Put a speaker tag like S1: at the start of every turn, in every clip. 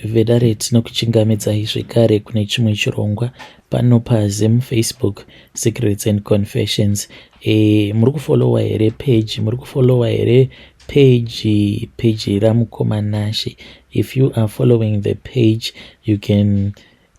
S1: vedare tinokuchingamidzai zvekare kune chimwe chirongwa pano paZim Facebook Secrets and Confessions. Muri kufollowa here page, muri kufollowa here page Ramukoma Nashe. If you are following the page, you can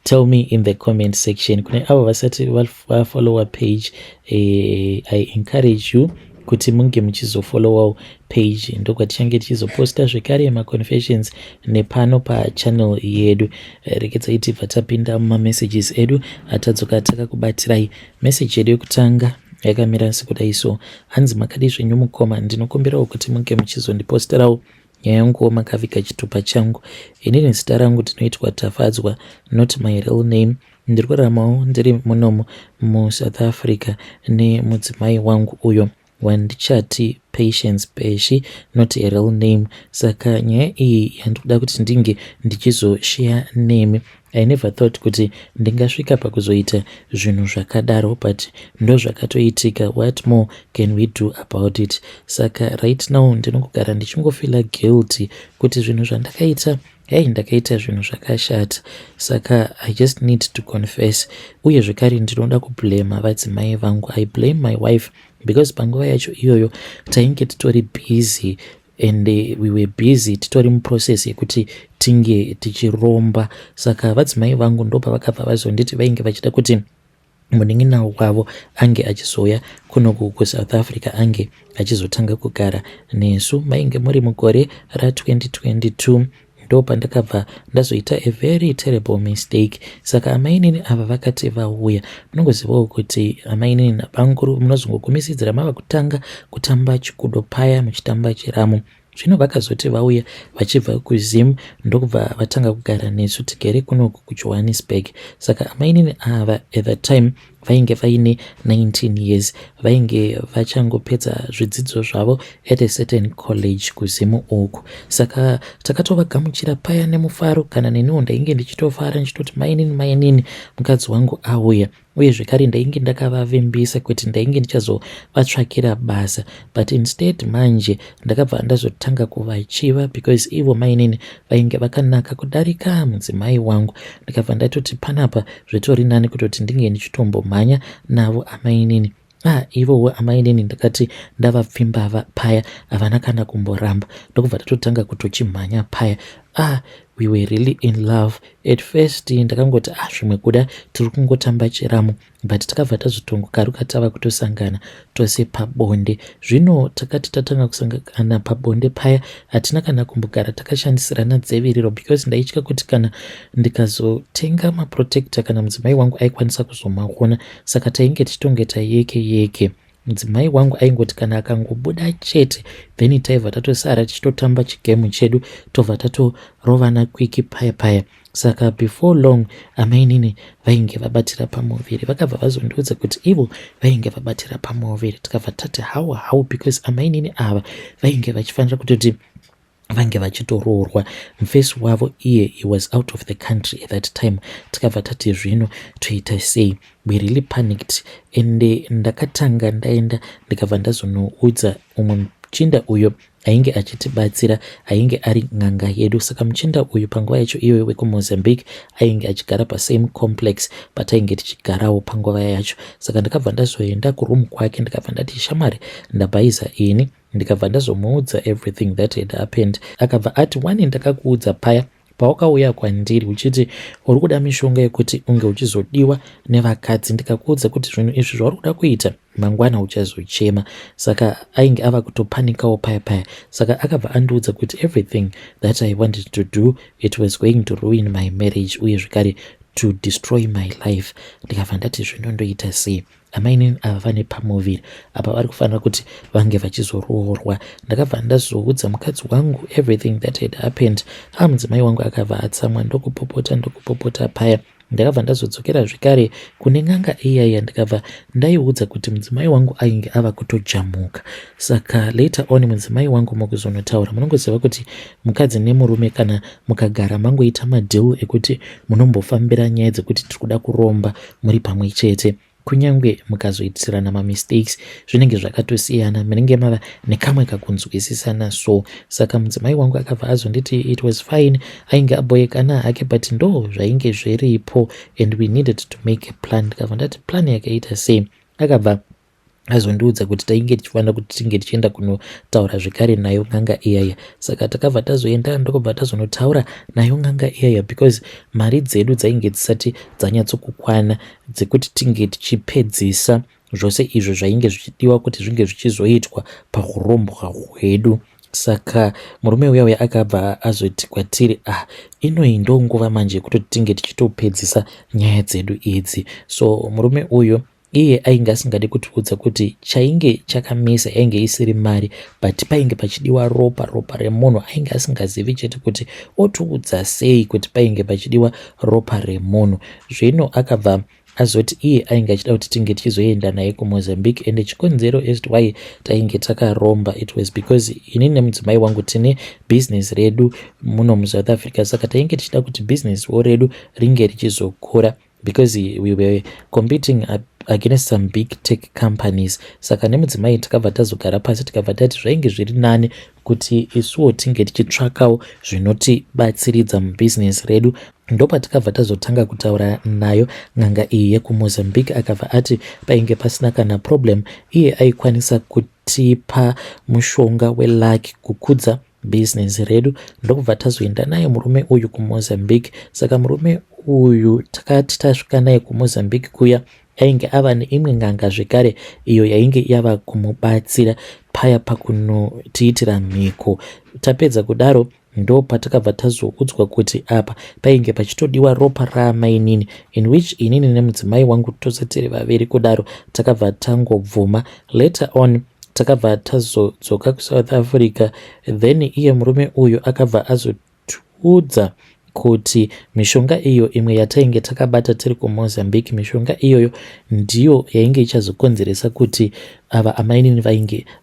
S1: tell me in the comment section. Kune avo vasati vafollowa page, I encourage you kuti munge muchizofollowawo page, ndokwatichange tichizoposta zvekare maconfessions nepano pachannel yedu. Rekedzai tibva tapinda mumamessages edu atadzoka takakubatirai. Message yedu yekutanga yakamira sekudai so: hanzi makadi zvenyu mukoma, ndinokumbirawo kuti munge muchizondiposterawo nyaya yanguwo makavika chitupa changu. Inini zita rangu ndinoitwa Tafadzwa, not my real name. Ndiri kuraramawo ndiri munomu muSouth Africa nemudzimai wangu uyo wandichati Patience Peshi, not a real name. Saka nyaya iyi yandikuda kuti ndinge ndichizoshare nemi. I never thought kuti ndingasvika pakuzoita zvinhu zvakadaro, but ndo zvakatoitika. What more can we do about it? Saka right now ndinogara ndichingofila guilty kuti zvinhu zvandakaita, ndakaita zvinhu zvakashata. Saka I just need to confess. Uye zvekare ndinoda kublame vadzimai vangu. I blame my wife because panguva yacho iyoyo tainge titori busy and we were busy titori muprocess yekuti tinge tichiromba. Saka vadzimai vangu ndopa vakabva vazonditi vainge vachida kuti munin'ina wavo ange achizouya kunoku kuSouth Africa, ange achizotanga kugara nesu. Mainge muri mugore ra2022 ndo pandakabva ndazoita a very terrible mistake. Saka amainini ava vakati vauya, munongozivawo kuti amainini nabanguru munozongokumisidzira mava kutanga kutamba chikudo paya muchitamba chiramo. Zvino vakazoti vauya vachibva kuZim ndokubva vatanga kugara nesu tigere kunoku kuJohannesburg. Saka amainini ava at that time vainge vaine 19 years, vainge vachangopedza zvidzidzo zvavo at a certain college kuZimu uku. Saka takatovagamuchira paya nemufaro, kana neniwo ndainge ndichitofara ndichitoti mainini mukadzi wangu auya. Uye zvekare ndainge ndakavavimbisa kuti ndainge ndichazovatsvakira basa, but instead manje ndakabva ndazotanga kuvachiva because ivo mainini vainge vakanaka kudarika mudzimai wangu. Ndikabva ndatoti panapa zvitori nani kutoti ndinge ndichitombomhanya navo amainini. Ivowo amainini ndakati ndavapfimba paya havana kana kumboramba, ndokubva ndatotanga kutochimhanya paya. We were really in love. At first ndakangoti zvimwe kuda tiri kungotamba chiramo, but takabva tazotongokaruka tava kutosangana tose pabonde. Zvino takati tatanga kusangana pabonde paya hatina kana kumbogara takashandisirana dzeviriro because ndaitya kuti kana ndikazotenga maprotector kana mudzimai wangu aikwanisa kuzomaona. Saka tainge tichitongeta yeke. Mudzimai wangu aingoti kana akangobuda chete then taibva tatosara tichitotamba chigemu chedu tobva tatorovana kwiki paya. Saka before long amainini vainge vabatira pamoviri. Vakabva vazondiudza kuti ivo vainge vabatira pamoviri. Tikabva tati how because amainini ava vainge vachifanira kutoti vange vachitoroorwa. Mufesi wavo he was out of the country at that time. Tikabva tati zvino toita sei? We really panicked. Ende ndakatanga ndaenda ndikabva ndazonoudza umwe muchinda uyo ainge achitibatsira, ainge ari n'anga yedu. Saka muchinda uyu panguva yacho iyoyo wekuMozambique ainge achigara pasame complex patainge tichigarawo panguva yacho. Saka ndakabva ndazoenda kurumu kwake, ndikabva ndati shamwari ndabhaiza ini, ndikabva ndazomuudza everything that had happened. Akabva ati wani ndakakuudza paya pawakauya kwandiri uchiti uri kuda mishonga yekuti unge uchizodiwa nevakadzi, ndikakuudza kuti zvinhu izvi zvauri kuda kuita mangwana uchazochema. Saka ainge ava kutopanikawo paya. Saka akabva andiudza kuti everything that I wanted to do, it was going to ruin my marriage, uye zvekare to destroy my life. Ndikabva ndati zvino ndoita sei? Amainini ava vane pamoviri apa vari kufanira kuti vange vachizoroorwa. Ndakabva ndazoudza mukadzi wangu everything that had happened. Mudzimai wangu akabva atsamwa ndokupopota paya. Ndakabva ndazodzokera zvekare kune n'anga iyaya. Ndikabva ndaiudza kuti mudzimai wangu ainge ava kutojamuka. Saka later on mudzimai wangu mukuzonotaura, munongoziva kuti mukadzi nemurume kana mukagara mangoita madhilu ekuti munombofambira nyaya dzekuti tiri kuda kuromba muri pamwe chete, kunyange mukazoitirana mamistakes zvinenge zvakatosiyana, munenge mava nekamwe kakunzwisisana. So saka mudzimai wangu akabva azonditi it was fine, ainge aboyekana hake, but ndo zvainge zviripo and we needed to make a plan. Ndikabva ndati plan yakaita sei? Akabva azondiudza kuti tainge tichifanira kuti tinge tichienda kunotaura zvekare nayo ng'anga iyaya. Saka takabva tazoenda ndokubva tazonotaura nayo ng'anga iyaya because mari dzedu dzainge dzisati dzanyatsokukwana dzekuti tinge tichipedzisa zvose izvo zvainge zvichidiwa kuti zvinge zvichizoitwa pakurombwa hwedu. Saka murume uya akabva azoti kwatiri, inoyi ndo nguva manje yekutoti tinge tichitopedzisa nyaya dzedu idzi. So murume uyu iye ainge asingadi kutiudza kuti chainge chakamisa yainge isiri mari, but painge pachidiwa ropa remunhu. Ainge asingazivi chete kuti otiudza sei kuti painge pachidiwa ropa remunhu. Zvino akabva azoti iye ainge achida kuti tinge tichizoenda naye kuMozambique, and chikonzero as to why tainge takaromba it was because ini nemudzimai wangu tine business redu muno muSouth Africa. Saka tainge tichida kuti business redu ringe richizokura because we were competing against some big tech companies. Saka nemudzimai takabva tazogara pasi tikabva tati zvainge zviri nani kuti isuwo tinge tichitsvakawo zvinotibatsiridza mubusiness redu. Ndopa takabva tazotanga kutaura nayo ng'anga iyi yekuMozambique. Akabva ati painge pasina kana problem, iye aikwanisa kutipa mushonga weluck kukudza business redu. Ndokubva tazoenda naye murume uyu kuMozambique. Saka murume uyu takati tasvika naye kuMozambique kuya ainge ava neimwe ng'anga zvekare iyo yainge yava kumubatsira paya pakunotiitira mhiko. Tapedza kudaro ndo patakabva tazoudzwa kuti apa painge pachitodiwa ropa raamainini, in which inini nemudzimai wangu tose tiri vaviri kudaro takabva tangobvuma. Later on takabva tazodzoka kuSouth Africa, then iye murume uyu akabva azotiudza kuti mishonga iyo imwe yatainge takabata tiri kuMozambique, mishonga iyoyo ndiyo yainge ichazokonzeresa kuti ava amainini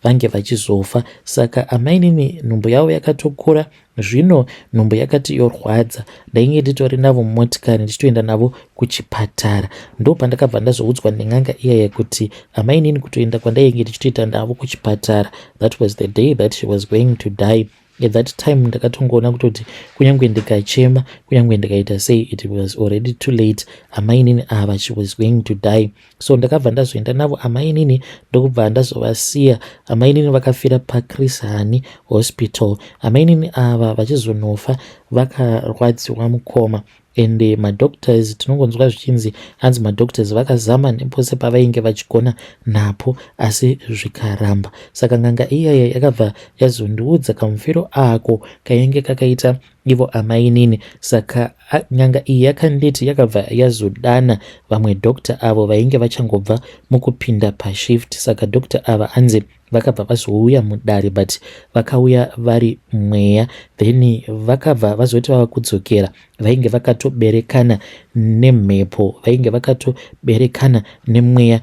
S1: vange vachizofa. Saka amainini nhumbu yavo yakatokura, zvino nhumbu yakati yorwadza. Ndainge nditori navo mumotikari ndichitoenda navo kuchipatara. Ndo pandakabva ndazoudzwa neng'anga iyaya kuti amainini kutoenda kwandainge ndichitoita navo kuchipatara, that was the day that she was going to die. At that time ndakatongoona kutoti kunyange ndikachema, kunyange ndikaita sei, it was already too late. Amainini ava she was going to die. So ndakabva ndazoenda navo amainini ndokubva ndazovasiya. Amainini vakafira paChris Hani Hospital. Amainini ava vachizonofa vakarwadziwa mukoma. And madoctors tinongonzwa zvichinzi hanzi madoctors vakazama nepose pavainge vachigona napo asi zvikaramba. Saka ng'anga iyaya yakabva yazondiudza kamufiro ako kainge kakaita ivo amainini. Saka ng'anga iyi yakanditi yakabva yazodana vamwe doctor avo vainge vachangobva mukupinda pashift. Saka doctor ava hanzi vakabva vazouya mudare, but vakauya vari mweya, then vakabva vazoti vava kudzokera vainge vakatoberekana nemhepo, vainge vakatoberekana nemweya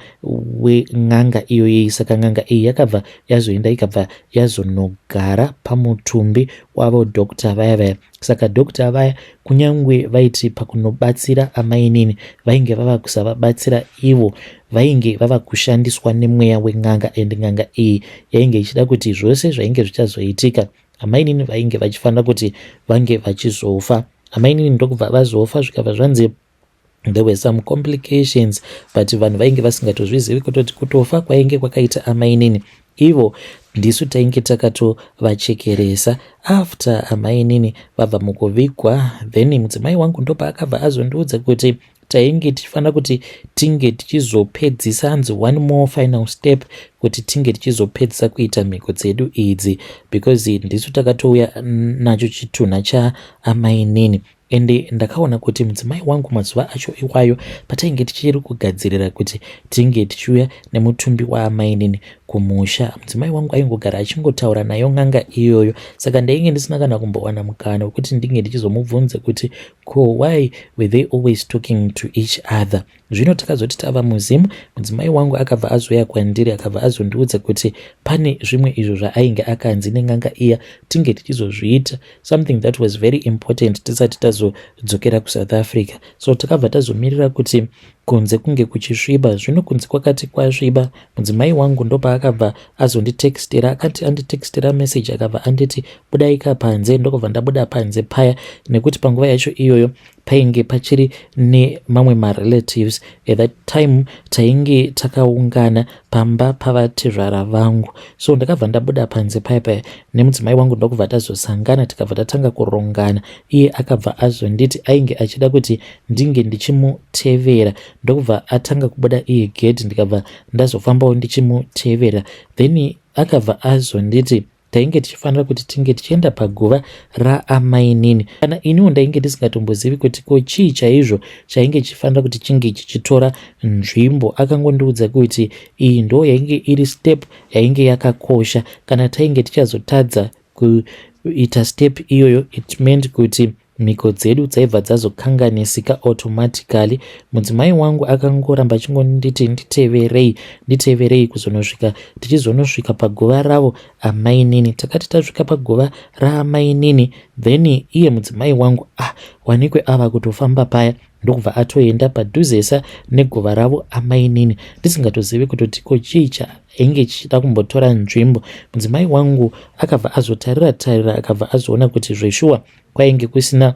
S1: weng'anga iyoyi. Saka ng'anga iyi yakabva yazoenda ikabva yazonogara pamutumbi wavo doctor vaya. Saka doctor vaya kunyange vaiti pakunobatsira amainini vainge vava kusavabatsira ivo, vainge vava kushandiswa nemweya weng'anga. And ng'anga iyi yainge ichida kuti zvose zvainge zvichazoitika amainini vainge vachifanira kuti vange vachizofa. Amainini ndokubva vazofa zvikabva zvanzi there were some complications, but vanhu vainge vasingatozvizivi kutoti kutofa kwainge kwakaita amainini ivo ndisu tainge takatovachekeresa. After amainini vabva mukuvigwa, then mudzimai wangu ndopa akabva azondiudza kuti tainge tichifanira kuti tinge tichizopedzisa hanzi one more final step kuti tinge tichizopedzisa kuita mhiko dzedu idzi, because ndisu takatouya nacho chitunha chaamainini. And ndakaona kuti mudzimai wangu mazuva acho iwayo patainge tichiri kugadzirira kuti tinge tichiuya nemutumbi waamainini kumusha, mudzimai wangu aingogara achingotaura nayo ng'anga iyoyo. Saka ndainge ndisina kana kumbowana mukana wekuti ndinge ndichizomubvunza kuti why were they always talking to each other. Zvino takazoti tava muzimu, mudzimai wangu akabva azoya kwandiri akabva azondiudza kuti pane zvimwe izvo zvaainge akanzi neng'anga iya tinge tichizozviita, something that was very important tisati tazodzokera kuSouth Africa. So takabva tazomirira kuti kunze kunge kuchisviba. Zvino kunze kwakati kwasviba, mudzimai wangu ndopaakabva azonditextira. Akati anditextira message akabva anditi budaika panze. Ndokubva ndabuda panze paya, nekuti panguva yacho iyoyo painge pachiri nemamwe marelatives. At that time tainge takaungana pamba pavatezvara vangu, so ndakabva ndabuda panze paya nemudzimai wangu ndokubva tazosangana tikabva tatanga kurongana. Iye akabva azonditi ainge achida kuti ndinge ndichimutevera, ndokubva atanga kubuda iye gate, ndikabva ndazofambawo ndichimutevera. Then akabva azonditi tainge tichifanira kuti tinge tichienda paguva raamainini, kana iniwo ndainge ndisingatombozivi kuti ko chii chaizvo chainge chifanira kuti chinge chichitora nzvimbo. Akangondiudza kuti iyi ndo yainge iri step yainge yakakosha. Kana tainge tichazotadza kuita step iyoyo, it meant kuti mhiko dzedu dzaibva dzazokanganisika automatically. Mudzimai wangu akangoramba achingonditi nditeverei kuzonosvika tichizonosvika paguva ravo amainini. Takati tasvika paguva raamainini, then iye mudzimai wangu wanikwe ava kutofamba paya, ndokubva atoenda padhuzesa neguva ravo amainini, ndisingatozivi kutoti ko chii chainge chichida kumbotora nzvimbo. Mudzimai wangu akabva azotarira akabva azoona kuti zveshuwa kwainge kusina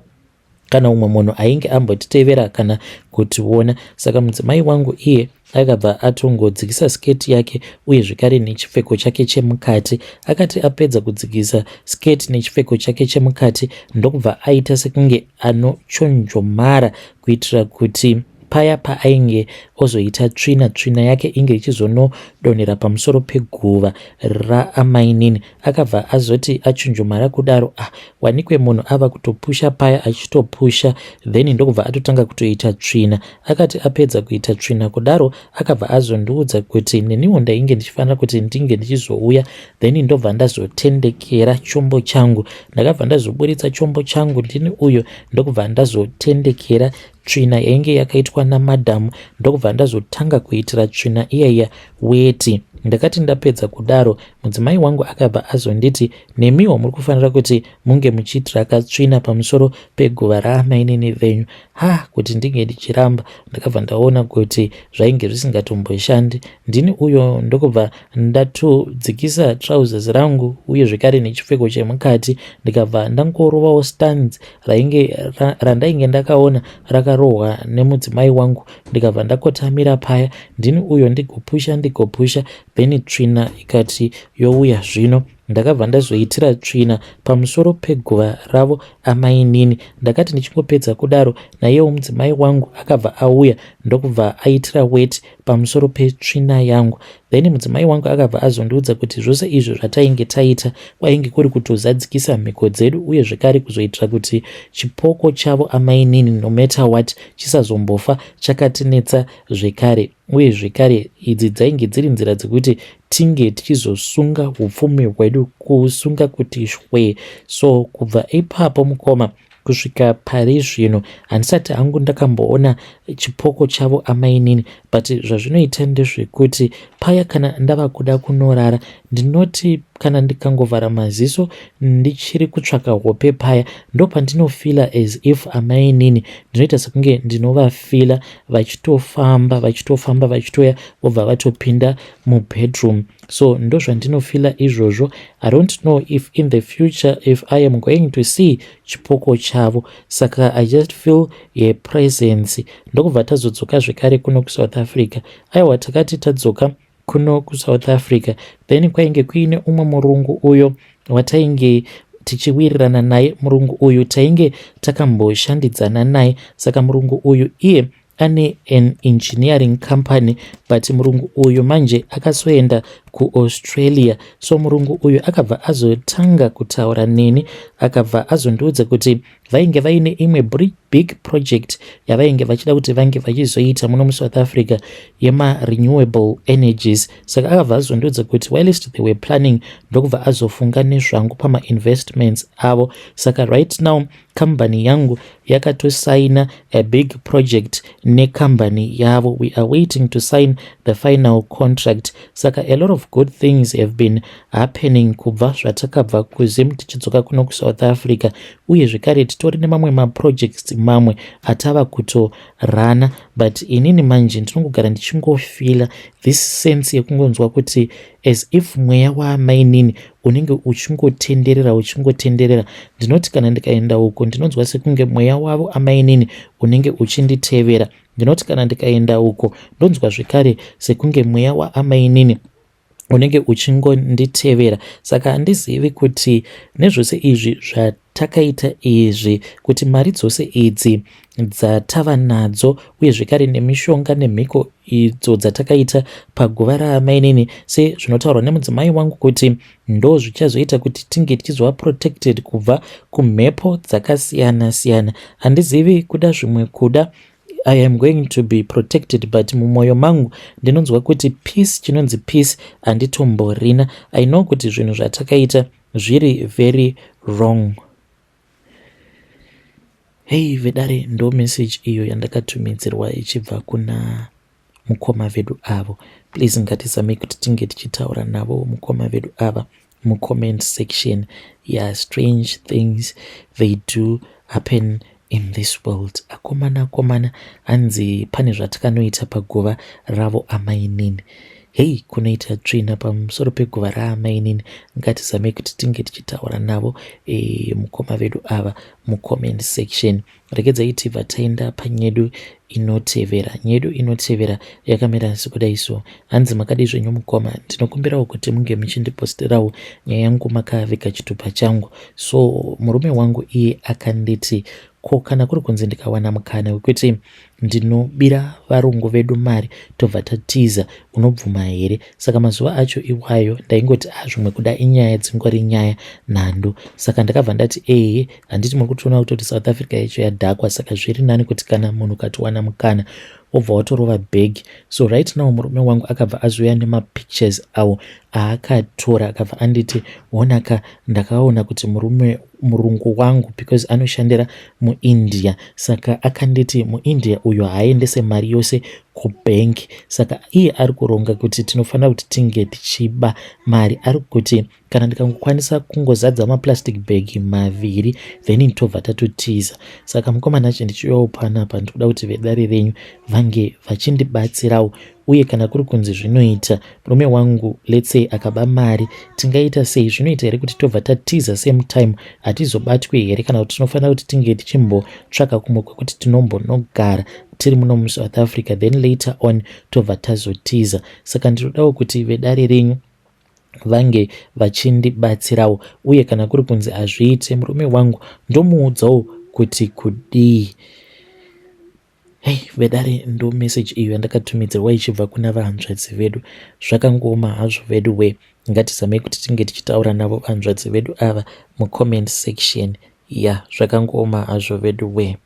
S1: kana umwe munhu ainge ambotitevera kana kutiona. Saka mudzimai wangu iye akabva atongodzikisa sketi yake uye zvekare nechipfeko chake chemukati. Akati apedza kudzikisa sketi nechipfeko chake chemukati, ndokubva aita sekunge anochonjomara kuitira kuti paya paainge ozoita tsvina yake inge ichizonodonhera pamusoro peguva raamainini. Akabva azoti achonjomara kudaro, wanikwe munhu ava kutopusha paya achitopusha, then ndokubva atotanga kutoita tsvina. Akati apedza kuita tsvina kudaro, akabva azondiudza kuti neniwo ndainge ndichifanira kuti ndinge ndichizouya, then ndobva ndazotendekera chombo changu. Ndakabva ndazoburitsa chombo changu ndini uyo, ndokubva ndazotendekera tsvina yainge yakaitwa namadhamu, ndokubva ndazotanga kuitira tsvina iyaiya weti. Ndakati ndapedza kudaro, mudzimai wangu akabva azonditi nemiwo muri kufanira kuti munge muchiitira katsvina pamusoro peguva raamainini venyu. Kuti ndinge ndichiramba, ndakabva ndaona kuti zvainge zvisingatomboshandi. Ndini uyo ndokubva ndatodzikisa trousers rangu uye zvekare nechipfeko chemukati, ndikabva ndangorovawo stands randainge ndakaona rakarohwa nemudzimai wangu, ndikabva ndakotamira paya. Ndini uyo ndigopusha, then tsvina ikati youya. Zvino ndakabva ndazoitira tsvina pamusoro peguva ravo amainini. Ndakati ndichingopedza kudaro, naiyewo mudzimai wangu akabva auya, ndokubva aitira weti pamusoro petsvina yangu. Then mudzimai wangu akabva azondiudza kuti zvose izvo zvatainge taita kwainge kuri kutozadzikisa mhiko dzedu uye zvekare kuzoitira kuti chipoko chavo amainini no matter what chisazombofa chakatinetsa zvekare. Uye zvekare idzi dzainge dziri nzira dzekuti tinge tichizosunga upfumi hwedu, kusunga kuti shwe. So kubva ipapo mukoma kusvika pari zvino handisati hangu ndakamboona chipoko chavo amainini, but zvazvinoita ndezvekuti paya kana ndava kuda kunorara, ndinoti kana ndikangovhara maziso ndichiri kutsvaka hope paya, ndopandinofila as if amainini ndinoita sekunge ndinovafila vachitofamba vachitoya vobva vatopinda mubedroom. So ndozvandinofila izvozvo. I don't know if in the future if I am going to see chipoko chavo, saka I just feel a presence. Ndokubva tazodzoka zvekare kuno kuSouth Africa. Aiwa, takati tadzoka kuno kuSouth Africa, then kwainge kuine umwe murungu uyo watainge tichiwirirana naye. Murungu uyu tainge takamboshandidzana naye. Saka murungu uyu iye ane an engineering company, but murungu uyu manje akasoenda kuAustralia. So murungu uyu akabva azotanga kutaura neni, akabva azondiudza kuti vainge vaine imwe big project yavainge vachida kuti vange vachizoita muno muSouth Africa yema-renewable energies. Saka akabva azondiudza kuti whilst they were planning, ndokubva azofunga nezvangu pama-investments avo. Saka right now kambani yangu yakatosaina a big project nekambani yavo. We are waiting to sign the final contract. Saka a lot of of good things have been happening kubva zvatakabva kuZim tichidzoka kuno kuSouth Africa, uye zvekare titori nemamwe maprojects mamwe atava kutorana, but inini manje ndinongogara ndichingofila this sense yekungonzwa kuti as if mweya waamainini unenge uchingotenderera. Ndinoti kana ndikaenda uko ndinonzwa sekunge mweya wavo amainini unenge uchinditevera. Ndinoti kana ndikaenda uko ndonzwa zvekare sekunge mweya waamainini unenge uchingonditevera. Saka handizivi kuti nezvose izvi zvatakaita izvi, kuti mari dzose idzi dzatava nadzo, uye zvekare nemishonga nemhiko idzo dzatakaita paguva raamainini, sezvinotaurwa nemudzimai wangu kuti ndo zvichazoita kuti tinge tichizova protected kubva kumhepo dzakasiyana siyana. Handizivi kuda zvimwe kuda I am going to be protected, but mumwoyo mangu ndinonzwa kuti peace, chinonzi peace handitomborina. I know kuti zvinhu zvatakaita zviri very wrong. Hey vedare, ndo message iyo yandakatumidzirwa ichibva kuna mukoma vedu avo. Please ngatizame kuti tinge tichitaura navo mukoma vedu ava mucomment section. Yeah, strange things they do happen in this world. Akomana hanzi pane zvatakanoita paguva ravo amainini. Hey, kunoita tsvina pamusoro peguva raamainini. Ngatizame kuti tinge tichitaura navo mukoma vedu ava mucomment section. Regedzai tibva taenda panyedu inotevera. Nyedu inotevera yakamira sekudai so. Hanzi makadi zvenyu mukoma, ndinokumbirawo kuti munge muchindiposterawo nyaya yangu makavika chitupa changu. So murume wangu iye akanditi ko kana kuri kunzi ndikawana mukana wekuti ndinobira varungu vedu mari tobva tatiza, unobvuma here? Saka mazuva acho iwayo ndaingoti zvimwe kuda inyaya dzingori nyaya nhando. Saka ndakabva ndati handiti muri kutoona kutoti South Africa yacho yadhakwa, saka zviri nani kuti kana munhu katiwana mukana wobva watorova bhegi. So right now murume wangu akabva azoya nemapictures awo aakatora, akabva anditi honaka, ndakaona kuti murungu wangu because anoshandira muIndia, saka akanditi muIndia uyo haaendese mari yose kubhengi, saka iye ari kuronga kuti tinofanira kuti tinge tichiba mari. Ari kuti kana ndikangokwanisa kungozadza maplastic bag maviri then nditobva tatotiza. Saka mukomana acho ndichiuyawo panapa ndikuda kuti vedare renyu vange vachindibatsirawo, uye kana kuri kunzi zvinoita murume wangu let's say akaba mari, tingaita sei? Zvinoita here kuti tobva tatiza same time? Hatizobatwi here? Kana kuti tinofanira kuti tinge tichimbotsvaka kumwe kwekuti tinombonogara tiri muno muSouth Africa then later on tobva tazotiza. Saka ndinodawo kuti vedare renyu vange vachindibatsirawo, uye kana kuri kunzi hazviite murume wangu ndomuudzawo kuti kudii. Hey vedare, ndo message iyo yandakatumidzirwa ichibva kuna vahanzvadzi vedu. Zvakangoma hazvo vedu we, ngatizame kuti tinge tichitaura navo vahanzvadzi vedu ava mucomment section. Yeah, zvakangoma hazvo vedu we.